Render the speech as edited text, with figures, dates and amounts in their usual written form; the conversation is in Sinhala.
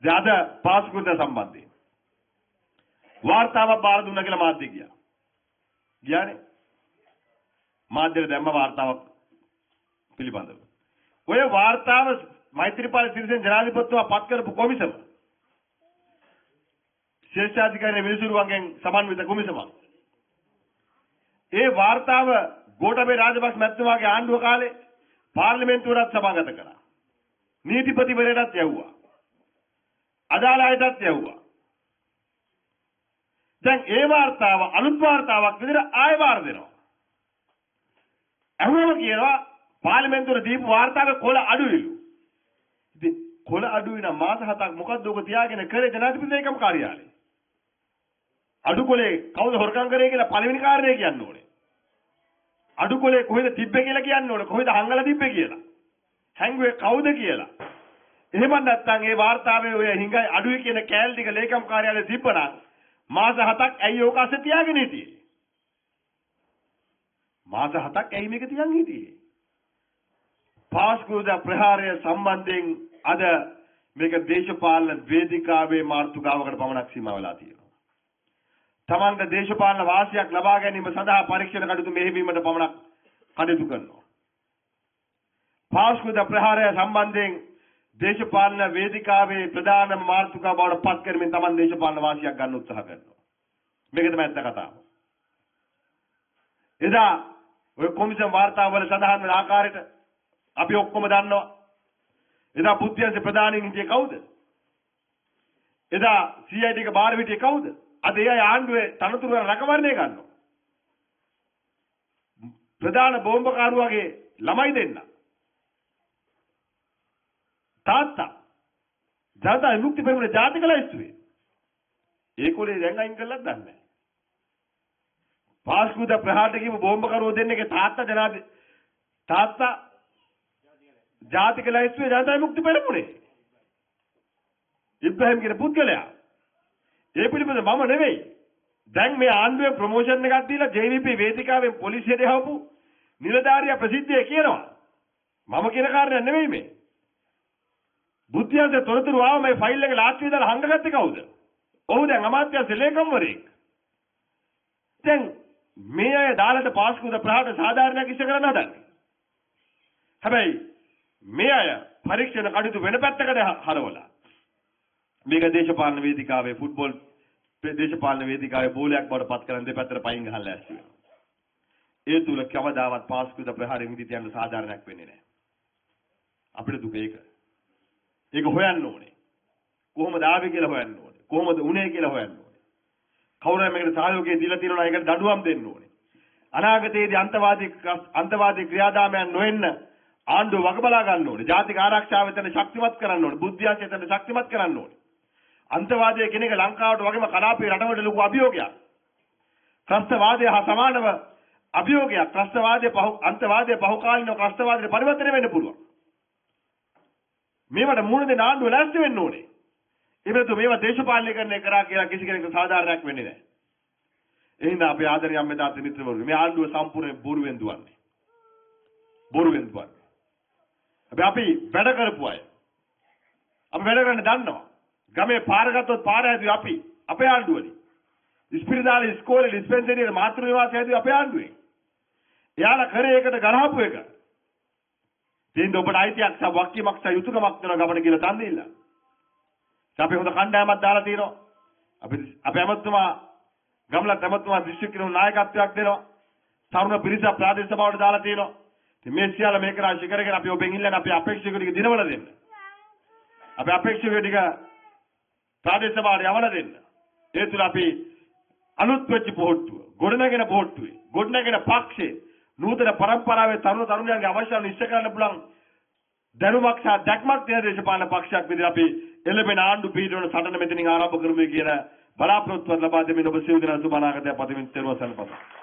දැන් අද පාස්කෘත සම්බන්ධයෙන් වාර්තාවක් බාර දුන්නා කියලා මාධ්‍ය ගියා. ගියානේ. මාධ්‍යෙට දැම්ම වාර්තාවක් පිළිබඳව. ඔය වාර්තාව මෛත්‍රීපාල සිරිසේන ජනාධිපතිතුමා පත් කරපු කොමිසම ශේෂාධිකාරී විනිසුරුවන්ගෙන් සමන්විත කොමිසමක්. ඒ වාර්තාව ගෝඨාභය රාජපක්ෂ මැතිතුමාගේ ආණ්ඩුව කාලේ පාර්ලිමේන්තුවටත් සභාගත කළා. නීතිපතිවරයටත් යවුවා. අදාළ අයටත් යවුවා. දැන් ඒ වාර්තාව අලුත් වාර්තාවක් විදිහට ආයෙ වාර දෙනවා. අහුවම කියනවා පාර්ලිමේන්තුවේ දීපු වාර්තාවේ කොළ අඩුයිලු. ඉතින් කොළ අඩුයි නම් මාස 7ක් මොකද්ද ඔක තියාගෙන කරේ ජනාධිපති ලේකම් කාර්යාලය. අඩු කොලේ කවුද හොරකම් කරේ කියලා පළවෙනි කාරණේ කියන්න ඕනේ. අඩු කොලේ කොහෙද තිබ්බේ කියලා කියන්න ඕනේ. කොහෙද හංගලා තිබ්බේ කියලා. හැංගුවේ කවුද කියලා. එහෙම නැත්නම් ඒ වාර්තාවේ ඔය හිඟයි අඩුයි කියන කෑල් ටික ලේකම් කාර්යාලයේ තිබ්බනම් මාස 7ක් ඇයි ඕක අස්සේ තියාගෙන හිටියේ? මාස 7ක් ඇයි මේක තියන් හිටියේ? පාස්කෘත ප්‍රහාරය සම්බන්ධයෙන් අද මේක දේශපාලන වේදිකාවේ මාතෘකාවකට පමණක් සීමා වෙලා තියෙනවා. තමන්ට දේශපාලන වාසියක් ලබා ගැනීම සඳහා පරීක්ෂණ කටයුතු මෙහෙවීමට පමණක් කටයුතු කරනවා. පාස්කෘත ප්‍රහාරය සම්බන්ධයෙන් දේශපාලන වේදිකාවේ ප්‍රධාන මාතෘකාව බවට පත් කරමින් තමන් දේශපාලන වාසියක් ගන්න උත්සාහ කරනවා. මේක තමයි ඇත්ත කතාව. එදා ඔය කොමිසම් වාර්තාවල සඳහන් වෙන ආකාරයට අපි ඔක්කොම දන්නවා. එදා බුද්ධියන්සේ ප්‍රධානීන් හිටියේ කවුද? එදා CID එක බාර හිටියේ කවුද? අද ඒ අය ආණ්ඩුවේ තනතුරු වල රැකවරණය ගන්නවා. ප්‍රධාන බෝම්බකාරුවාගේ ළමයි දෙන්න. තාත්තා ජනතා විමුක්ති පෙරමුණේ ජාතික ලයිස්තුවේ. ඒකොලේ දැන් අයින් කළාද දන්නේ නැහැ. පාස්කෘත ප්‍රහාරට කියපු බෝම්බකරුවෝ දෙන්නගේ තාත්තා ජාතික ලයිස්තුවේ ජනතා විමුක්ති පෙරමුණේ. ඉබ්‍රහීම් කියන පුද්ගලයා. ඒ පිළිබඳව මම නෙවෙයි. දැන් මේ ආණ්ඩුවේ ප්‍රොමෝෂන් එකක් දීලා JVP වේදිකාවෙන් පොලිසියට යවපු නිලධාරියා ප්‍රසිද්ධියේ කියනවා. මම කියන කාරණයක් නෙවෙයි මේ. බුද්ධියන්සේ තොරතුරු ආව මේ ෆයිල් එක ලාච්චුවේ දාලා හංගගත්තේ කවුද? ඔහු දැන් අමාත්‍යංශ ලේකම්වරයෙක්. දැන් මේ අය දාලට පාස්කෘත ප්‍රහාරට සාධාරණයක් ඉෂ්ට කරන්න හදන්නේ. හැබැයි මේ අය පරීක්ෂණ කටයුතු වෙන පැත්තකට හරවලා මේක දේශපාලන වේදිකාවේ ෆුට්බෝල් දේශපාලන වේදිකාවේ බෝලයක් බවට පත් කරන දෙපැත්තට පයින් ගහලා ඇස්ති වෙනවා. ඒ තුල කවදාවත් පාස්කෘත ප්‍රහාරයෙන් මිදී තියන්න සාධාරණයක් වෙන්නේ නැහැ. අපිට දුක ඒක. ඒක හොයන්න ඕනේ. කොහොමද ආවේ කියලා හොයන්න ඕනේ. කොහොමද උනේ කියලා හොයන්න ඕනේ. කවුරු හරි මේකට සහයෝගය දීලා තියෙනවා නම් ඒකට දඬුවම් දෙන්න ඕනේ. අනාගතයේදී අන්තවාදී ක්‍රියාදාමයන් නොවෙන්න ආණ්ඩුව වග බලා ගන්න ඕනේ. ජාතික ආරක්ෂාව එතන ශක්තිමත් කරන්න ඕනේ. බුද්ධියන්සේ එතන ශක්තිමත් කරන්න ඕනේ. අන්තවාදයේ කෙනෙක් ලංකාවට වගේම කලාපී රටවල ලොකු අභියෝගයක්. ත්‍රස්තවාදය හා සමානව අභියෝගයක්. අන්තවාදයේ පහුකාලීන ත්‍රස්තවාදයට පරිවර්තනය වෙන්න පුළුවන්. මේවට මුහුණ දෙන්න ආණ්ඩුව ලෑස්ති වෙන්න ඕනේ. ඒකට මේවා දේශපාලනීකරණය කරා කියලා කිසි කෙනෙකුට සාධාරණයක් වෙන්නේ නැහැ. එහෙනම් අපි ආදරණීය අම්මේ තාත්තේ මිත්‍රවරුනි මේ ආණ්ඩුව සම්පූර්ණ බොරුවෙන් දුවන්නේ. බොරුවෙන් දුවන්නේ. අපි වැඩ කරපු අය. අපි වැඩ කරන්න දන්නවා. ගමේ පාර ගත්තොත් පාර හැදුවේ අපි. අපේ ආණ්ඩුවනේ. ඉස්පිරිතාලේ ඉස්කෝලේ ඩිස්පෙන්සරියේ මාතෘ නිවාසය හැදුවේ අපේ ආණ්ඩුවේ. එයාලා කරේ ඒකට ගලහපු එක. දෙන්න ඔබට අයිතියක් සහ වක්කීමක් සහ යුතුයකමක් දෙනවා ගමන කියලා තන් දෙilla. අපි හොඳ කණ්ඩායමක් දාලා තියෙනවා. අපේ ඇමතුමා ගම්ලත් ඇමතුමා දිස්ත්‍රික්කේ නායකත්වයක් දෙනවා. තරුණ පිරිස ප්‍රාදේශ සභාවට දාලා තියෙනවා. ඉතින් මේ සියල්ල මේක රාශි කරගෙන අපි ඔබෙන් ඉල්ලන අපි අපේක්ෂක ටික දිනවල දෙන්න. අපි අපේක්ෂක ටික ප්‍රාදේශ සභාවට යවලා දෙන්න. ඒ තුල අපි අලුත් වෙච්ච පොහොට්ටුව, ගොඩනගෙන පොහොට්ටුවේ, ගොඩනගෙන පක්ෂේ නූතන පරම්පරාවේ තරුණ තරුණියන්ගේ අවශ්‍යතාවන ඉෂ්ට කරන්න පුළුවන් දැනුමක් සහ දැක්මක් තියෙන දේශපාලන පක්ෂයක් විදිහට අපි එළඹෙන ආණ්ඩු පීඩන සටන මෙතනින් ආරම්භ කරමු කියන බලාපොරොත්තුවක් ලබා දෙමින් ඔබ සියලු දෙනා සුබ අනාගතයක් පතමින් තෙරුවන් සරණයි.